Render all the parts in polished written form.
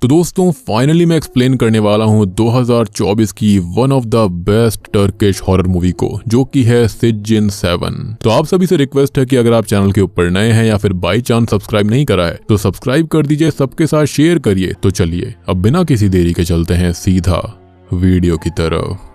तो दोस्तों फाइनली मैं एक्सप्लेन करने वाला हूँ 2024 की one of the best Turkish horror movie को, जो कि है सिजिन 7। तो आप सभी से रिक्वेस्ट है कि अगर आप चैनल के ऊपर नए हैं या फिर बाई चांस सब्सक्राइब नहीं करा है तो सब्सक्राइब कर दीजिए, सबके साथ शेयर करिए। तो चलिए अब बिना किसी देरी के चलते हैं सीधा वीडियो की तरफ।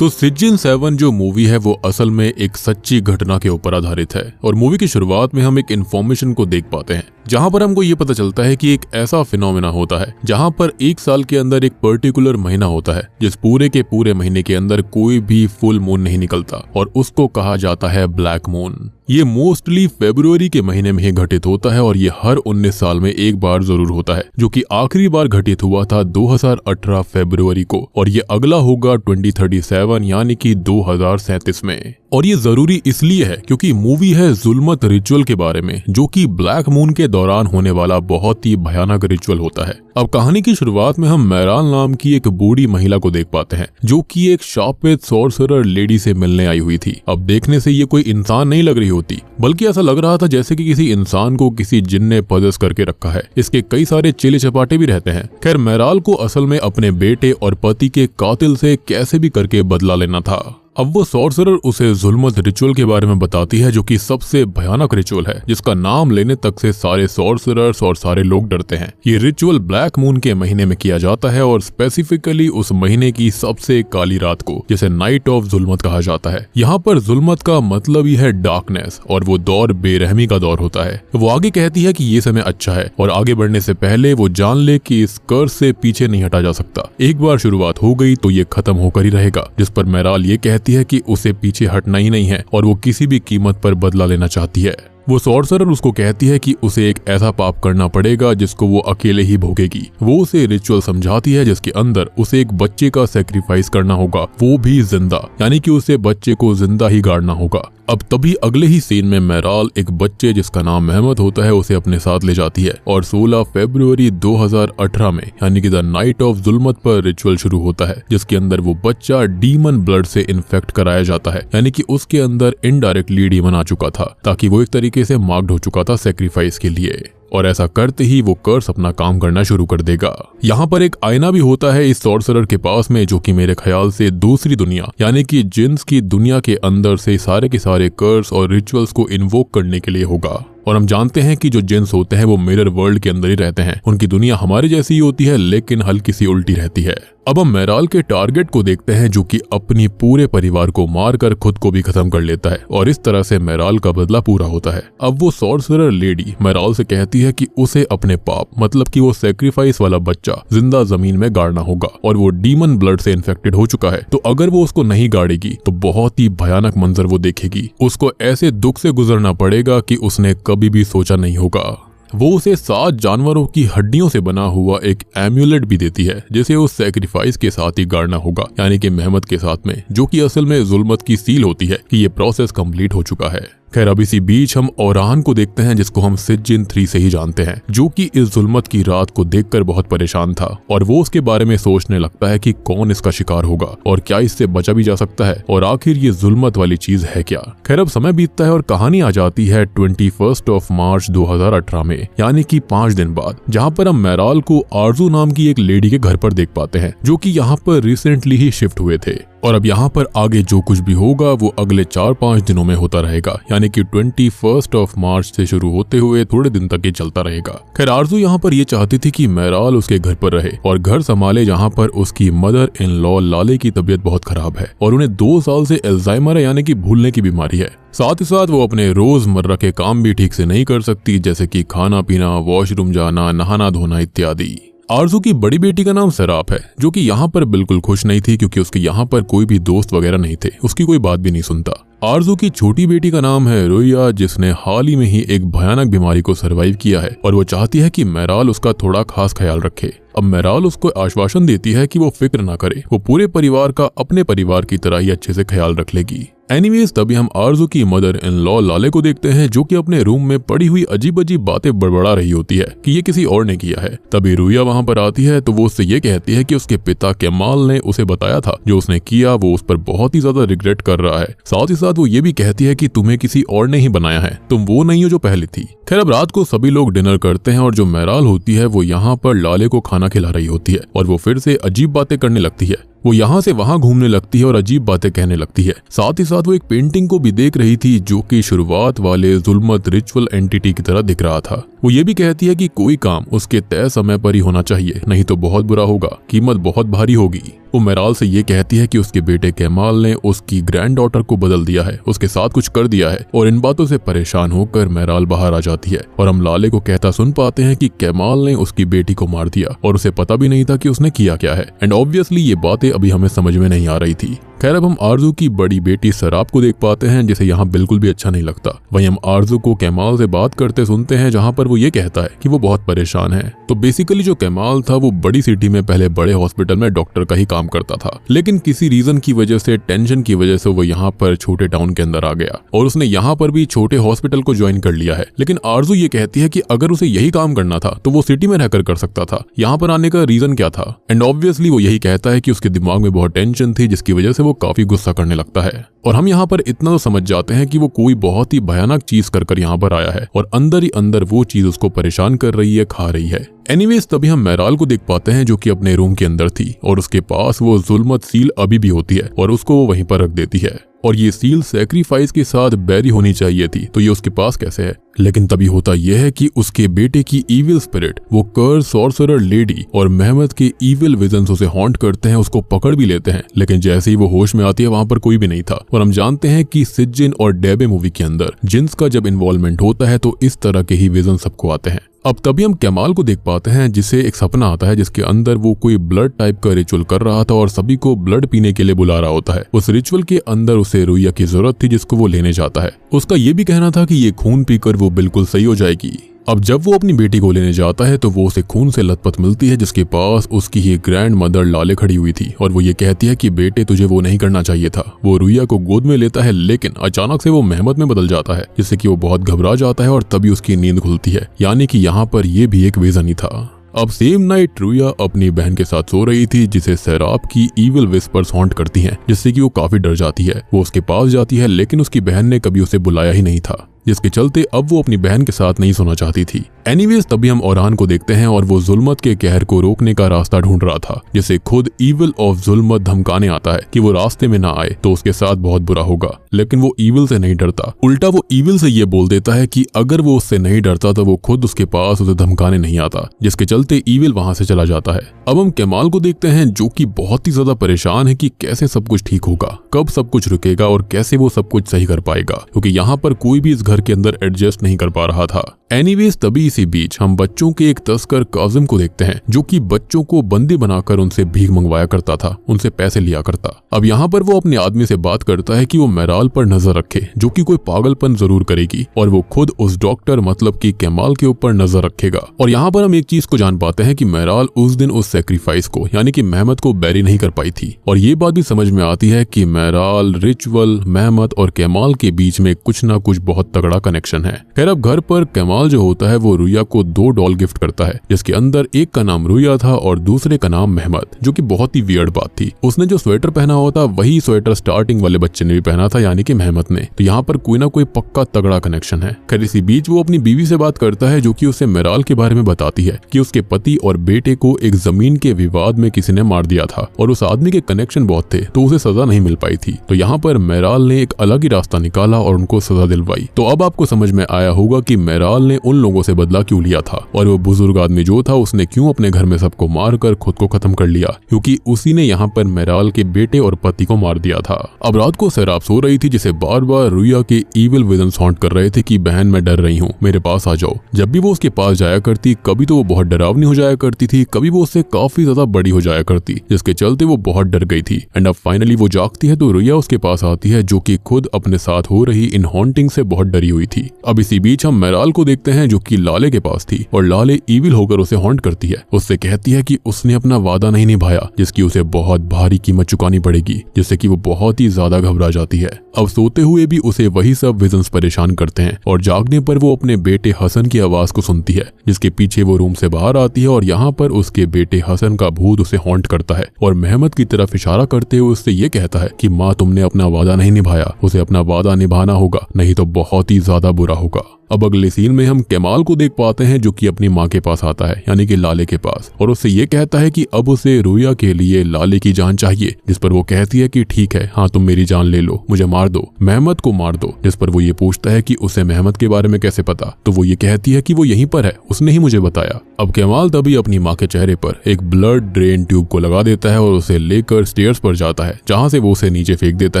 तो सिजिन 7 जो मूवी है वो असल में एक सच्ची घटना के ऊपर आधारित है और मूवी की शुरुआत में हम एक इन्फॉर्मेशन को देख पाते हैं जहां पर हमको ये पता चलता है कि एक ऐसा फिनोमेना होता है जहां पर एक साल के अंदर एक पर्टिकुलर महीना होता है जिस पूरे के पूरे महीने के अंदर कोई भी फुल मून नहीं निकलता और उसको कहा जाता है ब्लैक मून। ये मोस्टली फरवरी के महीने में ही घटित होता है और ये हर 19 साल में एक बार जरूर होता है, जो कि आखिरी बार घटित हुआ था 2018 फरवरी को और ये अगला होगा 2037 यानी कि 2037 में। और ये जरूरी इसलिए है क्योंकि मूवी है जुल्मत रिचुअल के बारे में, जो कि ब्लैक मून के दौरान होने वाला बहुत ही भयानक रिचुअल होता है। अब कहानी की शुरुआत में हम मैराल नाम की एक बूढ़ी महिला को देख पाते हैं जो कि एक शापित सॉर्सरर लेडी से मिलने आई हुई थी। अब देखने से ये कोई इंसान नहीं लग रही होती, बल्कि ऐसा लग रहा था जैसे कि किसी इंसान को किसी जिन ने पजेस करके रखा है। इसके कई सारे चेले चपाटे भी रहते हैं। खैर मैराल को असल में अपने बेटे और पति के कातिल से कैसे भी करके बदला लेना था। अब वो सॉर्सरर उसे जुल्मत रिचुअल के बारे में बताती है, जो कि सबसे भयानक रिचुअल है जिसका नाम लेने तक से सारे सॉर्सरर्स और सारे लोग डरते हैं। ये रिचुअल ब्लैक मून के महीने में किया जाता है और स्पेसिफिकली उस महीने की सबसे काली रात को, जिसे नाइट ऑफ जुल्मत कहा जाता है। यहाँ पर जुल्मत का मतलब ही है डार्कनेस और वो दौर बेरहमी का दौर होता है। वो आगे कहती है कि ये समय अच्छा है और आगे बढ़ने से पहले वो जान ले कि इस कर्ज से पीछे नहीं हटा जा सकता। एक बार शुरुआत हो गई तो ये खत्म होकर ही रहेगा। जिस पर मैराल ये कहती है कि उसे पीछे हटना ही नहीं है और वो किसी भी कीमत पर बदला लेना चाहती है। वो सॉर्सरर उसको कहती है कि उसे एक ऐसा पाप करना पड़ेगा जिसको वो अकेले ही भोगेगी। वो उसे रिचुअल समझाती है जिसके अंदर उसे एक बच्चे का सैक्रिफाइस करना होगा, वो भी जिंदा, यानी कि उसे बच्चे को जिंदा ही गाड़ना होगा। अब तभी अगले ही सीन में मैराल एक बच्चे जिसका नाम मेहमद होता है उसे अपने साथ ले जाती है और 16 फरवरी 2018 में यानी कि द नाइट ऑफ जुल्मत पर रिचुअल शुरू होता है, जिसके अंदर वो बच्चा डीमन ब्लड से इन्फेक्ट कराया जाता है, यानी कि उसके अंदर इनडायरेक्टली डीमन आ चुका था ताकि वो एक तरीके से मार्क्ड हो चुका था सैक्रिफाइस के लिए। और ऐसा करते ही वो कर्स अपना काम करना शुरू कर देगा। यहाँ पर एक आईना भी होता है इस सॉर्सरर के पास में, जो कि मेरे ख्याल से दूसरी दुनिया यानी कि जिन्स की दुनिया के अंदर से सारे के सारे कर्स और रिचुअल्स को इन्वोक करने के लिए होगा। और हम जानते हैं कि जो जिन्स होते हैं वो मिरर वर्ल्ड के अंदर ही रहते हैं। उनकी दुनिया हमारे जैसी ही होती है लेकिन हल्की सी उल्टी रहती है। अब हम मैराल के टारगेट को देखते हैं, जो कि अपनी पूरे परिवार को मारकर खुद को भी खत्म कर लेता है और इस तरह से मैराल का बदला पूरा होता है। अब वो सॉर्सरर लेडी मैराल से कहती है कि उसे अपने पाप मतलब कि वो सैक्रिफाइस वाला बच्चा जिंदा जमीन में गाड़ना होगा और वो डीमन ब्लड से इन्फेक्टेड हो चुका है, तो अगर वो उसको नहीं गाड़ेगी तो बहुत ही भयानक मंजर वो देखेगी। उसको ऐसे दुख से गुजरना पड़ेगा कि उसने कभी भी सोचा नहीं होगा। वो उसे 7 जानवरों की हड्डियों से बना हुआ एक एम्यूलेट भी देती है जिसे उस सैक्रिफाइस के साथ ही गाड़ना होगा, यानी कि मेहमद के साथ में, जो कि असल में जुल्मत की सील होती है कि ये प्रोसेस कंप्लीट हो चुका है। खैर अब इसी बीच हम ओरान को देखते हैं जिसको हम सिजिन 3 से ही जानते हैं, जो कि इस जुल्मत की रात को देखकर बहुत परेशान था और वो उसके बारे में सोचने लगता है कि कौन इसका शिकार होगा और क्या इससे बचा भी जा सकता है और आखिर ये जुल्मत वाली चीज है क्या। खैर अब समय बीतता है और कहानी आ जाती है 21 मार्च 2018 में, यानी कि 5 दिन बाद, जहाँ पर हम मैराल को आरजू नाम की एक लेडी के घर पर देख पाते हैं, जो कि यहाँ पर रिसेंटली ही शिफ्ट हुए थे। और अब यहाँ पर आगे जो कुछ भी होगा वो अगले 4-5 दिनों में होता रहेगा, यानी कि 21 मार्च से शुरू होते हुए थोड़े दिन तक ये चलता रहेगा। खैर आरजू यहाँ पर ये चाहती थी कि मैराल उसके घर पर रहे और घर संभाले, जहाँ पर उसकी मदर इन लॉ लाले की तबीयत बहुत खराब है और उन्हें 2 साल से अल्जाइमर है, यानी कि भूलने की बीमारी है। साथ ही साथ वो अपने रोजमर्रा के काम भी ठीक से नहीं कर सकती, जैसे कि खाना पीना, वॉशरूम जाना, नहाना धोना इत्यादि। आरजू की बड़ी बेटी का नाम सराप है, जो कि यहाँ पर बिल्कुल खुश नहीं थी क्योंकि उसके यहाँ पर कोई भी दोस्त वगैरह नहीं थे, उसकी कोई बात भी नहीं सुनता। आरजू की छोटी बेटी का नाम है रोया, जिसने हाल ही में ही एक भयानक बीमारी को सरवाइव किया है और वो चाहती है कि मैराल उसका थोड़ा खास ख्याल रखे। अब मैराल उसको आश्वासन देती है कि वो फिक्र ना करे, वो पूरे परिवार का अपने परिवार की तरह ही अच्छे से ख्याल रख लेगी। एनीवेज तभी हम आरजू की मदर इन लॉ लाले को देखते हैं जो कि अपने रूम में पड़ी हुई अजीब अजीब बातें बड़बड़ा रही होती है कि ये किसी और ने किया है। तभी रुया वहां पर आती है तो वो उससे ये कहती है कि उसके पिता केमाल ने उसे बताया था जो उसने किया वो उस पर बहुत ही ज्यादा रिग्रेट कर रहा है। साथ ही साथ वो ये भी कहती है कि तुम्हें किसी और ने ही बनाया है, तुम वो नहीं हो जो पहले थी। खैर अब रात को सभी लोग डिनर करते हैं और जो मेहराल होती है वो यहाँ पर लाले को खाना खिला रही होती है और वो फिर से अजीब बातें करने लगती है। वो यहाँ से वहां घूमने लगती है और अजीब बातें कहने लगती है। साथ ही साथ वो एक पेंटिंग को भी देख रही थी जो कि शुरुआत वाले जुल्मत रिचुअल एंटिटी की तरह दिख रहा था। वो ये भी कहती है कि कोई काम उसके तय समय पर ही होना चाहिए, नहीं तो बहुत बुरा होगा, कीमत बहुत भारी होगी। वो मेहराल से ये कहती है कि उसके बेटे केमाल ने उसकी ग्रैंड डॉटर को बदल दिया है, उसके साथ कुछ कर दिया है और इन बातों से परेशान होकर मेहराल बाहर आ जाती है और हम लाले को कहता सुन पाते हैं कि केमाल ने उसकी बेटी को मार दिया और उसे पता भी नहीं था कि उसने किया क्या है। एंड ऑब्वियसली ये बातें अभी हमें समझ में नहीं आ रही थी। खैर अब हम आरजू की बड़ी बेटी सराब को देख पाते हैं जिसे यहाँ बिल्कुल भी अच्छा नहीं लगता। वहीं हम आरजू को केमाल से बात करते सुनते हैं जहाँ पर वो ये कहता है कि वो बहुत परेशान है। तो बेसिकली जो केमाल था वो बड़ी सिटी में पहले बड़े हॉस्पिटल में डॉक्टर का ही काम करता था, लेकिन किसी रीजन की वजह से, टेंशन की वजह से वो यहाँ पर छोटे टाउन के अंदर आ गया और उसने यहाँ पर भी छोटे हॉस्पिटल को ज्वाइन कर लिया है। लेकिन आरजू ये कहती है कि अगर उसे यही काम करना था तो वो सिटी में रहकर कर सकता था, यहाँ पर आने का रीजन क्या था। एंड ऑब्वियसली वो यही कहता है कि उसके दिमाग में बहुत टेंशन थी जिसकी वजह से वो काफी गुस्सा करने लगता है। और हम यहाँ पर इतना तो समझ जाते हैं कि वो कोई बहुत ही भयानक चीज कर यहाँ पर आया है और अंदर ही अंदर वो चीज उसको परेशान कर रही है, खा रही है। एनीवेज तभी हम मेहराल को देख पाते हैं जो कि अपने रूम के अंदर थी और उसके पास वो जुल्मत सील अभी भी होती है और उसको वो वहीं पर रख देती है। और ये सील सैक्रिफाइस के साथ बैरी होनी चाहिए थी, तो ये उसके पास कैसे है। लेकिन तभी होता यह है कि उसके बेटे की इविल स्पिरिट, वो कर्स सॉर्सरर लेडी और मेहमद के इविल विजन्स उसे हॉन्ट करते हैं, उसको पकड़ भी लेते हैं। लेकिन जैसे ही वो होश में आती है वहां पर कोई भी नहीं था। और हम जानते हैं कि सिज्जिन और डेबे मूवी के अंदर जिन्स का जब इन्वॉल्वमेंट होता है तो इस तरह के ही विजन सबको आते हैं। अब तभी हम केमाल को देख पाते हैं जिसे एक सपना आता है जिसके अंदर वो कोई ब्लड टाइप का रिचुअल कर रहा था और सभी को ब्लड पीने के लिए बुला रहा होता है। उस रिचुअल के अंदर उसे रुया की जरूरत थी जिसको वो लेने जाता है। उसका ये भी कहना था कि ये खून पीकर वो बिल्कुल सही हो जाएगी। अब जब वो अपनी बेटी को लेने जाता है तो वो उसे खून से लथपथ मिलती है जिसके पास उसकी ही ग्रैंड मदर लाले खड़ी हुई थी और वो ये कहती है कि बेटे तुझे वो नहीं करना चाहिए था। वो रुया को गोद में लेता है लेकिन अचानक से वो मेहमद में बदल जाता है जिससे कि वो बहुत घबरा जाता है और तभी उसकी नींद खुलती है, यानी कि यहाँ पर ये भी एक विजन ही था। अब सेम नाइट रुया अपनी बहन के साथ सो रही थी जिसे सैराब की इविल विस्पर्स हॉन्ट करती हैं, जिससे कि वो काफी डर जाती है। वो उसके पास जाती है लेकिन उसकी बहन ने कभी उसे बुलाया ही नहीं था, जिसके चलते अब वो अपनी बहन के साथ नहीं सोना चाहती थी। एनीवेज तभी हम ओरान को देखते हैं और वो जुल्मत के कहर को रोकने का रास्ता ढूंढ रहा था, जिसे खुद इविल ऑफ जुल्मत धमकाने आता है कि वो रास्ते में ना आए तो उसके साथ बहुत बुरा होगा। लेकिन वो इविल से नहीं डरता, उल्टा वो इविल से ये बोल देता है कि अगर वो उससे नहीं डरता तो वो खुद उसके पास उसे धमकाने नहीं आता, जिसके चलते इविल वहां से चला जाता है। अब हम केमाल को देखते हैं जो कि बहुत ही ज्यादा परेशान है कि कैसे सब कुछ ठीक होगा, कब सब कुछ रुकेगा और कैसे वो सब कुछ सही कर पाएगा, क्योंकि यहाँ पर कोई भी इस घर के अंदर एडजस्ट नहीं कर पा रहा था। एनीवेज तभी इसी बीच हम बच्चों के एक तस्कर काजिम को देखते हैं जो कि बच्चों को बंदी बनाकर उनसे भीख मंगवाया करता था, उनसे पैसे लिया करता। अब यहाँ पर वो अपने आदमी से बात करता है कि वो मेहराल पर नजर रखे जो कि कोई पागलपन जरूर करेगी और वो खुद उस डॉक्टर मतलब कि केमाल के ऊपर नजर रखेगा। और यहाँ पर हम एक चीज को जान पाते हैं कि मेहराल उस दिन उस सेक्रीफाइस को यानी कि मेहमद को बैरी नहीं कर पाई थी। और ये बात भी समझ में आती है कि मेहराल, रिचुअल, मेहमद और केमाल के बीच में कुछ ना कुछ बहुत तगड़ा कनेक्शन है। खैर अब घर पर केमाल जो होता है वो रुया को 2 डॉल गिफ्ट करता है, जिसके अंदर एक का नाम रुया था और दूसरे का नाम मेहमद, जो कि बहुत ही वियर्ड बात थी। उसने जो स्वेटर पहना हुआ था वही स्वेटर स्टार्टिंग वाले बच्चे ने भी पहना था, यानी कि मेहमद ने। तो यहाँ पर कोई ना कोई पक्का तगड़ा कनेक्शन है। खैर इसी बीच वो अपनी बीवी से बात करता है जो कि उसे मेहराल के बारे में बताती है कि उसके पति और बेटे को एक जमीन के विवाद में किसी ने मार दिया था और उस आदमी के कनेक्शन बहुत थे तो उसे सजा नहीं मिल पाई थी। तो यहाँ पर मेहराल ने एक अलग ही रास्ता निकाला और उनको सजा दिलवाई। तो अब आपको समझ में आया होगा कि मेहराल ने उन लोगों से बदला क्यों लिया था और वो बुजुर्ग आदमी जो था उसने क्यों अपने घर में सबको मारकर खुद को खत्म कर लिया, क्योंकि उसी ने यहाँ पर मेहराल के बेटे और पति को मार दिया था। अब रात को सैराब सो रही थी जिसे बार बार रुया के इविल विजन्स हॉन्ट कर रहे थे कि बहन मैं डर रही हूँ, मेरे पास आ जाओ। जब भी वो उसके पास जाया करती कभी तो वो बहुत डरावनी हो जाया करती थी, कभी वो उससे काफी ज्यादा बड़ी हो जाया करती, जिसके चलते वो बहुत डर गई थी। एंड अब फाइनली वो जागती है तो रुया उसके पास आती है जो कि खुद अपने साथ हो रही इन हॉन्टिंग से बहुत डरी हुई थी। अब इसी बीच हम मेहराल को देखते देखते हैं जो कि लाले के पास थी और लाले ईविल होकर उसे हॉन्ट करती है। उससे कहती है कि उसने अपना वादा नहीं निभाया, जिसकी उसे बहुत भारी कीमत चुकानी पड़ेगी, जिससे कि वो बहुत ही ज्यादा घबरा जाती है। अब सोते हुए भी उसे वही सब विजन्स परेशान करते हैं और जागने पर वो अपने बेटे हसन की आवाज को सुनती है, जिसके पीछे वो रूम से बाहर आती है और यहाँ पर उसके बेटे हसन का भूत उसे हॉन्ट करता है और मेहमत की तरफ इशारा करते हुए उससे ये कहता है कि माँ, तुमने अपना वादा नहीं निभाया, उसे अपना वादा निभाना होगा, नहीं तो बहुत ही ज्यादा बुरा होगा। अब अगले सीन में हम केमाल को देख पाते हैं जो कि अपनी माँ के पास आता है, यानी कि लाले के पास, और उससे ये कहता है कि अब उसे रुया के लिए लाले की जान चाहिए। जिस पर वो कहती है कि ठीक है, हाँ तुम मेरी जान ले लो, मुझे मार दो, मेहमत को मार दो। जिस पर वो ये पूछता है कि उसे मेहमत के बारे में कैसे पता, तो वो ये कहती है कि वो यहीं पर है, उसने ही मुझे बताया। अब केमाल तभी अपनी माँ के चेहरे पर एक ब्लड ड्रेन ट्यूब को लगा देता है और उसे लेकर स्टेयर्स पर जाता है, जहाँ से वो उसे नीचे फेंक देता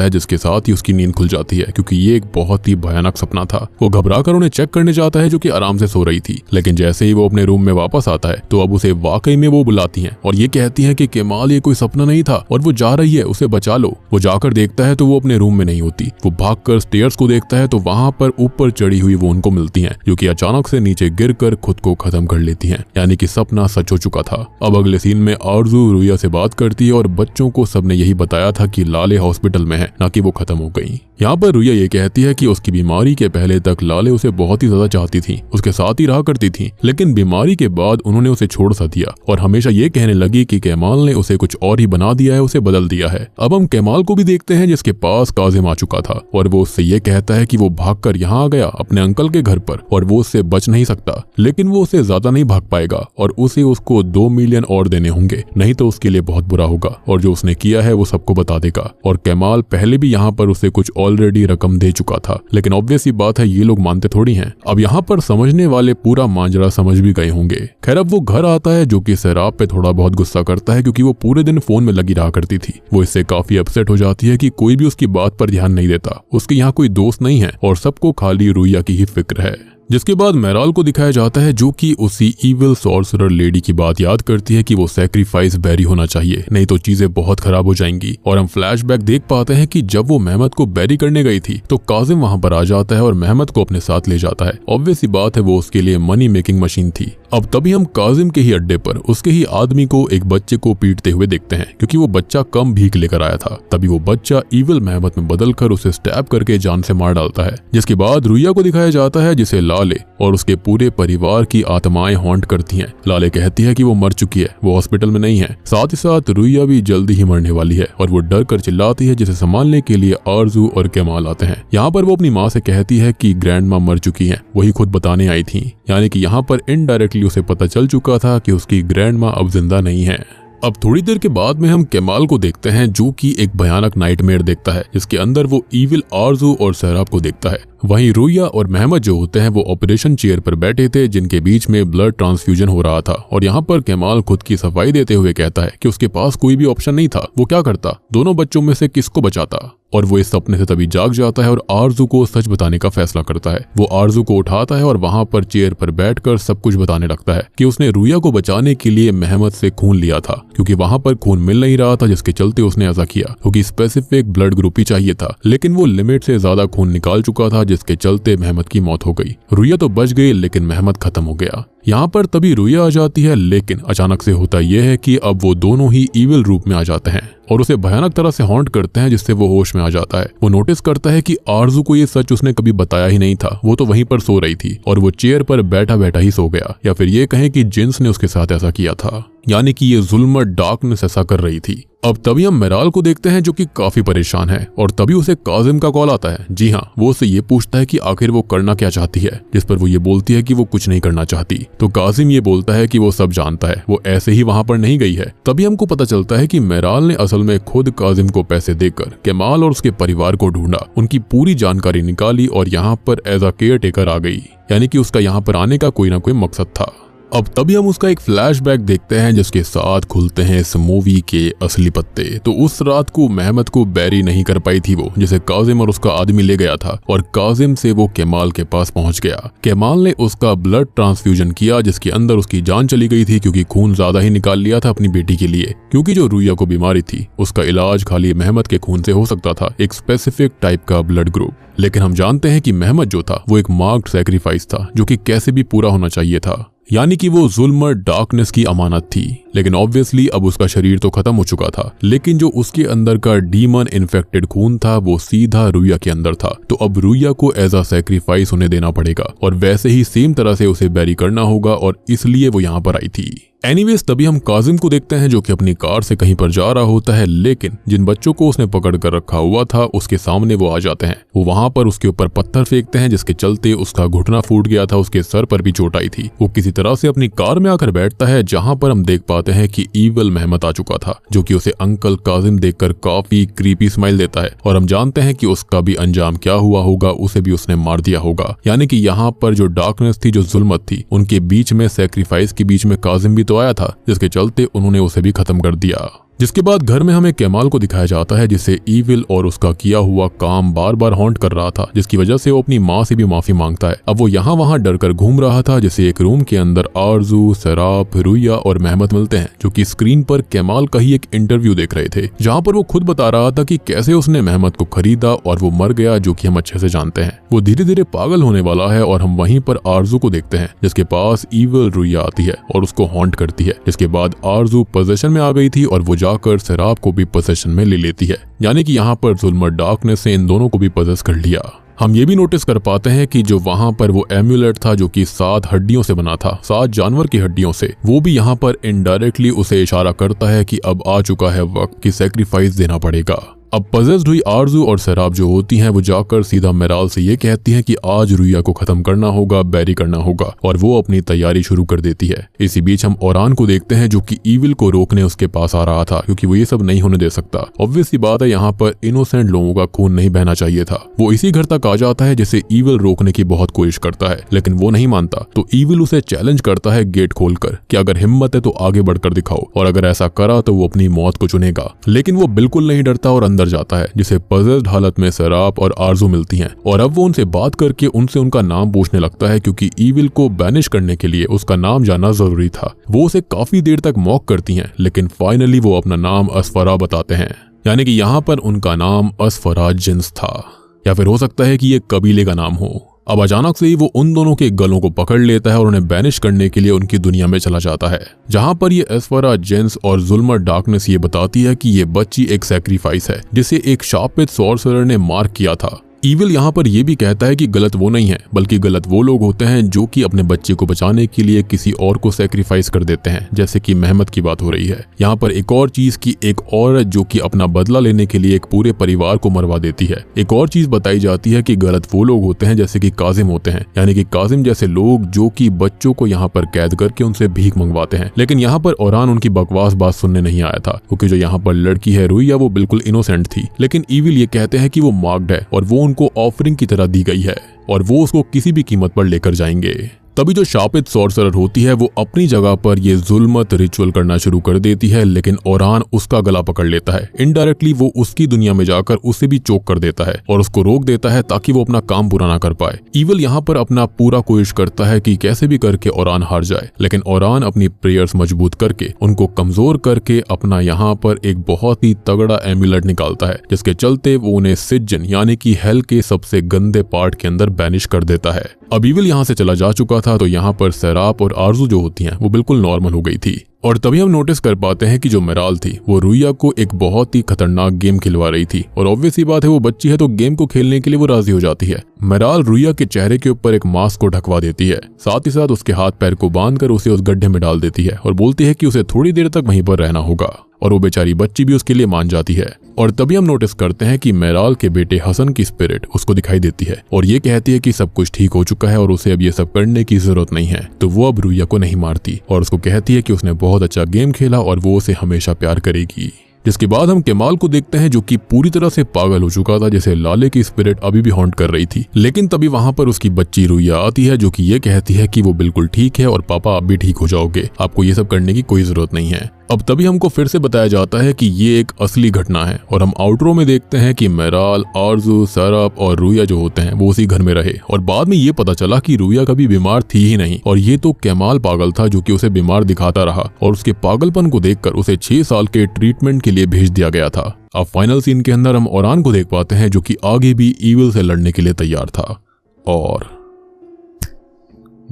है, जिसके साथ ही उसकी नींद खुल जाती है, क्योंकि ये एक बहुत ही भयानक सपना था। वो घबरा कर उन्हें चेक करने जाता है जो कि आराम से सो रही थी, लेकिन जैसे ही वो अपने रूम में वापस आता है तो अब उसे वाकई में वो बुलाती हैं और ये कहती हैं कि केमाल, ये कोई सपना नहीं था और वो जा रही है, उसे बचा लो। वो जाकर देखता है तो वो अपने रूम में नहीं होती। वो भागकर स्टेयर्स को देखता है तो वहां पर ऊपर चढ़ी हुई वो उनको मिलती हैं, जो कि अचानक से नीचे गिरकर खुद को खत्म कर लेती हैं, यानी कि सपना सच हो चुका था। अब अगले सीन में आरजू रुया से बात करती है और बच्चों को सबने यही बताया था कि लाले हॉस्पिटल में है, ना कि वो खत्म हो गई। यहाँ पर रुया ये कहती है कि उसकी बीमारी के पहले तक लाले उसे बहुत ही ज्यादा चाहती थी, उसके साथ ही रहा करती थी, लेकिन बीमारी के बाद उन्होंने उसे छोड़ सा दिया और हमेशा ये कहने लगी कि केमाल ने उसे कुछ और ही बना दिया है, उसे बदल दिया है। अब हम केमाल को भी देखते हैं जिसके पास काजिम आ चुका था और वो उससे ये कहता है कि वो भागकर यहाँ आ गया अपने अंकल के घर पर और वो उससे बच नहीं सकता, लेकिन वो उससे ज्यादा नहीं भाग पाएगा और उसे उसको 2 मिलियन और देने होंगे, नहीं तो उसके लिए बहुत बुरा होगा और जो उसने किया है वो सबको बता देगा। और केमाल पहले भी यहाँ पर उसे कुछ ऑलरेडी रकम दे चुका था, लेकिन ऑब्वियस ही बात है ये लोग मानते थोड़ी हैं। अब यहाँ पर समझने वाले पूरा मांजरा समझ भी गए होंगे। खैर अब वो घर आता है जो कि सैराब पे थोड़ा बहुत गुस्सा करता है, क्योंकि वो पूरे दिन फोन में लगी रहा करती थी। वो इससे काफी अपसेट हो जाती है कि कोई भी उसकी बात पर ध्यान नहीं देता, उसके यहाँ कोई दोस्त नहीं है और सबको खाली रुया की ही फिक्र है। जिसके बाद मेराल को दिखाया जाता है जो कि उसी इविल सॉर्सरर लेडी की बात याद करती है कि वो सैक्रिफाइस बैरी होना चाहिए, नहीं तो चीजें बहुत खराब हो जाएंगी। और हम फ्लैशबैक देख पाते हैं कि जब वो मेहमत को बैरी करने गई थी तो काजिम वहां पर आ जाता है और मेहमत को अपने साथ ले जाता है। ऑब्वियस ही बात है वो उसके लिए मनी मेकिंग मशीन थी। अब तभी हम काजिम के ही अड्डे पर उसके ही आदमी को एक बच्चे को पीटते हुए देखते हैं, क्योंकि वो बच्चा कम भीख लेकर आया था। तभी वो बच्चा इविल मेहमत में बदलकर उसे स्टैब करके जान से मार डालता है। जिसके बाद रुया को दिखाया जाता है जिसे लाले और उसके पूरे परिवार की आत्माएं हॉन्ट करती हैं। लाले कहती है कि वो मर चुकी है, वो हॉस्पिटल में नहीं है। साथ ही साथ रुया भी जल्दी ही मरने वाली है और वो डर कर चिल्लाती है, जिसे संभालने के लिए आरजू और केमाल आते हैं। यहाँ पर वो अपनी माँ से कहती है कि ग्रैंड माँ मर चुकी है, वही खुद बताने आई थी, यानी कि यहाँ पर इनडायरेक्टली उसे पता चल चुका था कि उसकी ग्रैंड माँ अब जिंदा नहीं है। अब थोड़ी देर के बाद में हम केमाल को देखते हैं जो कि एक भयानक नाइटमेयर देखता है, जिसके अंदर वो इविल आरजू और सैराब को देखता है। वहीं रुया और मेहमत जो होते हैं वो ऑपरेशन चेयर पर बैठे थे, जिनके बीच में ब्लड ट्रांसफ्यूजन हो रहा था। और यहाँ पर केमाल खुद की सफाई देते हुए कहता है कि उसके पास कोई भी ऑप्शन नहीं था, वो क्या करता, दोनों बच्चों में से किसको बचाता। और वो इस सपने से तभी जाग जाता है और आरजू को सच बताने का फैसला करता है। वो आरजू को उठाता है और वहां पर चेयर पर बैठकर सब कुछ बताने लगता है कि उसने रुया को बचाने के लिए मेहमत से खून लिया था, क्योंकि वहां पर खून मिल नहीं रहा था, जिसके चलते उसने ऐसा किया, क्योंकि स्पेसिफिक ब्लड ग्रुप ही चाहिए था। लेकिन वो लिमिट से ज्यादा खून निकाल चुका था, जिसके चलते मेहमत की मौत हो गई। रुया तो बच गई, लेकिन मेहमत खत्म हो गया। यहाँ पर तभी रुया आ जाती है, लेकिन अचानक से होता यह है कि अब वो दोनों ही इविल रूप में आ जाते हैं और उसे भयानक तरह से हॉन्ट करते हैं, जिससे वो होश में आ जाता है। वो नोटिस करता है कि आरजू को ये सच उसने कभी बताया ही नहीं था, वो तो वहीं पर सो रही थी और वो चेयर पर बैठा बैठा ही सो गया, या फिर ये कहें कि जिन्स ने उसके साथ ऐसा किया था, यानी कि ये जुल्म डार्कनेस ऐसा कर रही थी। अब तभी हम मेराल को देखते हैं जो कि काफी परेशान है और तभी उसे काजिम का कॉल आता है। जी हाँ, वो उससे ये पूछता है कि आखिर वो करना क्या चाहती है, जिस पर वो ये बोलती है कि वो कुछ नहीं करना चाहती। तो काजिम ये बोलता है कि वो सब जानता है, वो ऐसे ही वहां पर नहीं गई है। तभी हमको पता चलता है कि मेराल ने असल में खुद काजिम को पैसे देकर केमाल और उसके परिवार को ढूंढा, उनकी पूरी जानकारी निकाली और यहाँ पर एज अ केयर टेकर आ गई, यानी कि उसका यहाँ पर आने का कोई ना कोई मकसद था। अब तभी हम उसका एक फ्लैशबैक देखते हैं जिसके साथ खुलते हैं इस मूवी के असली पत्ते। तो उस रात को मेहमत को बैरी नहीं कर पाई थी वो, जिसे काजिम और उसका आदमी ले गया था, और काजिम से वो केमाल के पास पहुंच गया। केमाल ने उसका ब्लड ट्रांसफ्यूजन किया जिसके अंदर उसकी जान चली गई थी, क्योंकि खून ज्यादा ही निकाल लिया था अपनी बेटी के लिए, क्योंकि जो रुया को बीमारी थी उसका इलाज खाली मेहमत के खून से हो सकता था, एक स्पेसिफिक टाइप का ब्लड ग्रुप। लेकिन हम जानते हैं कि मेहमत जो था वो एक मार्क्ड सैक्रिफाइस था, जो कि कैसे भी पूरा होना चाहिए था, यानी कि वो जुल्म और डार्कनेस की अमानत थी। लेकिन ऑब्वियसली अब उसका शरीर तो खत्म हो चुका था, लेकिन जो उसके अंदर का डीमन इन्फेक्टेड खून था वो सीधा रुया के अंदर था। तो अब रुया को एज अ सैक्रिफाइस उन्हें देना पड़ेगा, और वैसे ही सेम तरह से उसे बैरी करना होगा, और इसलिए वो यहाँ पर आई थी। एनीवेज तभी हम काजिम को देखते हैं जो कि अपनी कार से कहीं पर जा रहा होता है, लेकिन जिन बच्चों को उसने पकड़ कर रखा हुआ था उसके सामने वो आ जाते हैं। वो वहां पर उसके ऊपर पत्थर फेंकते हैं जिसके चलते उसका घुटना फूट गया था, उसके सर पर भी चोट आई थी। वो किसी तरह से अपनी कार में आकर बैठता है, जहां पर हम देख पाते हैं कि ईविल मेहमत आ चुका था, जो कि उसे अंकल काजिम देखकर काफी क्रीपी स्माइल देता है, और हम जानते हैं कि उसका भी अंजाम क्या हुआ होगा, उसे भी उसने मार दिया होगा। यानी कि यहाँ पर जो डार्कनेस थी, जो जुल्मत थी, उनके बीच में, सैक्रिफाइस के बीच में काजिम भी तो आया था, जिसके चलते उन्होंने उसे भी खत्म कर दिया। जिसके बाद घर में हमें केमाल को दिखाया जाता है, जिसे ईविल और उसका किया हुआ काम बार बार हॉन्ट कर रहा था, जिसकी वजह से वो अपनी माँ से भी माफी मांगता है। अब वो यहाँ वहाँ डर कर घूम रहा था, जिसे एक रूम के अंदर आरजू, सराब, रुया और मेहमत मिलते हैं, जो कि स्क्रीन पर केमाल का ही एक इंटरव्यू देख रहे थे, जहाँ पर वो खुद बता रहा था कि कैसे उसने मेहमत को खरीदा और वो मर गया, जो कि हम अच्छे से जानते हैं। वो धीरे धीरे पागल होने वाला है, और हम वहीं पर आरजू को देखते हैं, जिसके पास ईविल रुया आती है और उसको हॉन्ट करती है। जिसके बाद आरजू पोजेशन में आ गई थी, और वो जाकर सराब को भी पोजेशन में ले लेती है। यानी कि यहाँ पर जुल्म और डार्कनेस से इन दोनों को भी पोजेस कर लिया। हम ये भी नोटिस कर पाते हैं कि जो वहां पर वो एम्यूलेट था, जो कि 7 हड्डियों से बना था, 7 जानवर की हड्डियों से, वो भी यहाँ पर इनडायरेक्टली उसे इशारा करता है कि अब आ चुका है वक्त कि सैक्रिफाइस देना पड़ेगा। अब पजेस्ड हुई आरजू और सराब जो होती हैं, वो जाकर सीधा मेराल से ये कहती हैं कि आज रुया को खत्म करना होगा, बैरी करना होगा, और वो अपनी तैयारी शुरू कर देती है। इसी बीच हम ओरान को देखते हैं, जो कि ईविल को रोकने उसके पास आ रहा था, क्योंकि वो ये सब नहीं होने दे सकता। ऑब्वियस सी बात है, यहाँ पर इनोसेंट लोगों का खून नहीं बहना चाहिए था। वो इसी घर तक आ जाता है, जिसे ईविल रोकने की बहुत कोशिश करता है, लेकिन वो नहीं मानता। तो ईविल उसे चैलेंज करता है गेट खोलकर कि अगर हिम्मत है तो आगे बढ़कर दिखाओ, और अगर ऐसा करा तो वो अपनी मौत को चुनेगा। लेकिन वो बिल्कुल नहीं डरता और जाता है, जिसे पजेस्ड हालत में सराब और आरजू मिलती हैं, और अब वो उनसे बात करके उनसे उनका नाम पूछने लगता है, क्योंकि ईविल को बैनिश करने के लिए उसका नाम जानना जरूरी था। वो उसे काफी देर तक मॉक करती हैं, लेकिन फाइनली वो अपना नाम अस्फरा बताते हैं। यानी कि यहाँ पर उनका नाम अस्फरा जिन्स था, या फिर हो सकता है कि ये कबीले का नाम हो। अब अचानक से ही वो उन दोनों के गलों को पकड़ लेता है और उन्हें बैनिश करने के लिए उनकी दुनिया में चला जाता है, जहां पर ये अस्फरा जेंस और जुल्म डार्कनेस ये बताती है कि ये बच्ची एक सैक्रिफाइस है, जिसे एक शापित सॉर्सरर ने मार किया था। ईविल यहाँ पर यह भी कहता है कि गलत वो नहीं है, बल्कि गलत वो लोग होते हैं जो कि अपने बच्चे को बचाने के लिए किसी और को सैक्रिफाइस कर देते हैं, जैसे कि मेहमत की बात हो रही है। यहाँ पर एक और चीज की एक औरत जो कि अपना बदला लेने के लिए एक पूरे परिवार को मरवा देती है। एक और चीज बताई जाती है कि गलत वो लोग होते हैं जैसे कि काजिम होते हैं, यानी कि काजिम जैसे लोग जो कि बच्चों को यहाँ पर कैद करके उनसे भीख मंगवाते हैं। लेकिन यहाँ पर ओरान उनकी बकवास बात सुनने नहीं आया था, क्योंकि जो यहाँ पर लड़की है रुया वो बिल्कुल इनोसेंट थी। लेकिन ईविल ये कहते हैं कि वो मार्क्ड है और वो उनको ऑफरिंग की तरह दी गई है और वो उसको किसी भी कीमत पर लेकर जाएंगे। तभी जो शापित सॉर्सरर होती है वो अपनी जगह पर ये जुल्मत रिचुअल करना शुरू कर देती है, लेकिन ओरान उसका गला पकड़ लेता है। इनडायरेक्टली वो उसकी दुनिया में जाकर उसे भी चोक कर देता है और उसको रोक देता है ताकि वो अपना काम पूरा ना कर पाए। ईविल यहाँ पर अपना पूरा कोशिश करता है कि कैसे भी करके ओरान हार जाए, लेकिन ओरान अपनी प्रेयर्स मजबूत करके उनको कमजोर करके अपना यहाँ पर एक बहुत ही तगड़ा एम्यूलेट निकालता है, जिसके चलते वो उन्हें सिज्जन यानी कि हेल के सबसे गंदे पार्ट के अंदर बैनिश कर देता है। अब ईविल यहाँ से चला जा चुका था, तो यहाँ पर सैराप और आरजू जो होती हैं वो बिल्कुल नॉर्मल हो गई थी। और तभी हम नोटिस कर पाते हैं कि जो मेराल थी वो रुया को एक बहुत ही खतरनाक गेम खिलवा रही थी, और ऑब्वियस ही बात है वो बच्ची है तो गेम को खेलने के लिए वो राजी हो जाती है। मेराल रुया के चेहरे के ऊपर एक मास्क को ढकवा देती है, साथ ही साथ उसके हाथ पैर को बांधकर उसे उस गड्ढे में डाल देती है और बोलती है कि उसे थोड़ी देर तक वहीं पर रहना होगा, और वो बेचारी बच्ची भी उसके लिए मान जाती है। और तभी हम नोटिस करते हैं कि मेराल के बेटे हसन की स्पिरिट उसको दिखाई देती है और ये कहती है कि सब कुछ ठीक हो चुका है और उसे अब ये सब करने की जरूरत नहीं है। तो वो अब रुया को नहीं मारती और उसको कहती है कि उसने बहुत अच्छा गेम खेला और वो उसे हमेशा प्यार करेगी। जिसके बाद हम केमाल को देखते हैं जो कि पूरी तरह से पागल हो चुका था, जैसे लाले की स्पिरिट अभी भी हॉन्ट कर रही थी। लेकिन तभी वहां पर उसकी बच्ची रुइया आती है जो कि ये कहती है कि वो बिल्कुल ठीक है और पापा आप भी ठीक हो जाओगे, आपको ये सब करने की कोई जरूरत नहीं है। अब तभी हमको फिर से बताया जाता है कि ये एक असली घटना है और हम आउटरो में देखते हैं कि मेराल, आरजू, सरप और रुइया जो होते हैं वो उसी घर में रहे। और बाद में ये पता चला कि रुइया कभी बीमार थी ही नहीं और ये तो केमाल पागल था जो कि उसे बीमार दिखाता रहा और उसके पागलपन को देखकर उसे 6 साल के ट्रीटमेंट के लिए भेज दिया गया था। अब फाइनल सीन के अंदर हम ओरान को देख पाते हैं जो कि आगे भी ईविल से लड़ने के लिए तैयार था। और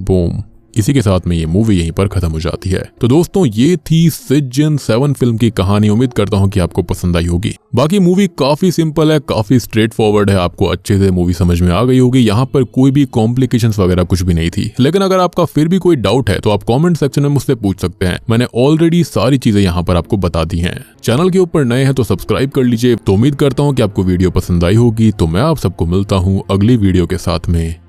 बूम, इसी के साथ में ये मूवी यहीं पर खत्म हो जाती है। तो दोस्तों ये थी सिजन 7 फिल्म की कहानी। उम्मीद करता हूँ कि आपको पसंद आई होगी। बाकी मूवी काफी सिंपल है, काफी स्ट्रेट फॉरवर्ड है, आपको अच्छे से मूवी समझ में आ गई होगी। यहाँ पर कोई भी कॉम्प्लिकेशंस वगैरह कुछ भी नहीं थी। लेकिन अगर आपका फिर भी कोई डाउट है तो आप कॉमेंट सेक्शन में मुझसे पूछ सकते हैं। मैंने ऑलरेडी सारी चीजें यहाँ पर आपको बता दी हैं। चैनल के ऊपर नए हैं तो सब्सक्राइब कर लीजिए। तो उम्मीद करता हूँ कि आपको वीडियो पसंद आई होगी। तो मैं आप सबको मिलता हूँ अगली वीडियो के साथ में।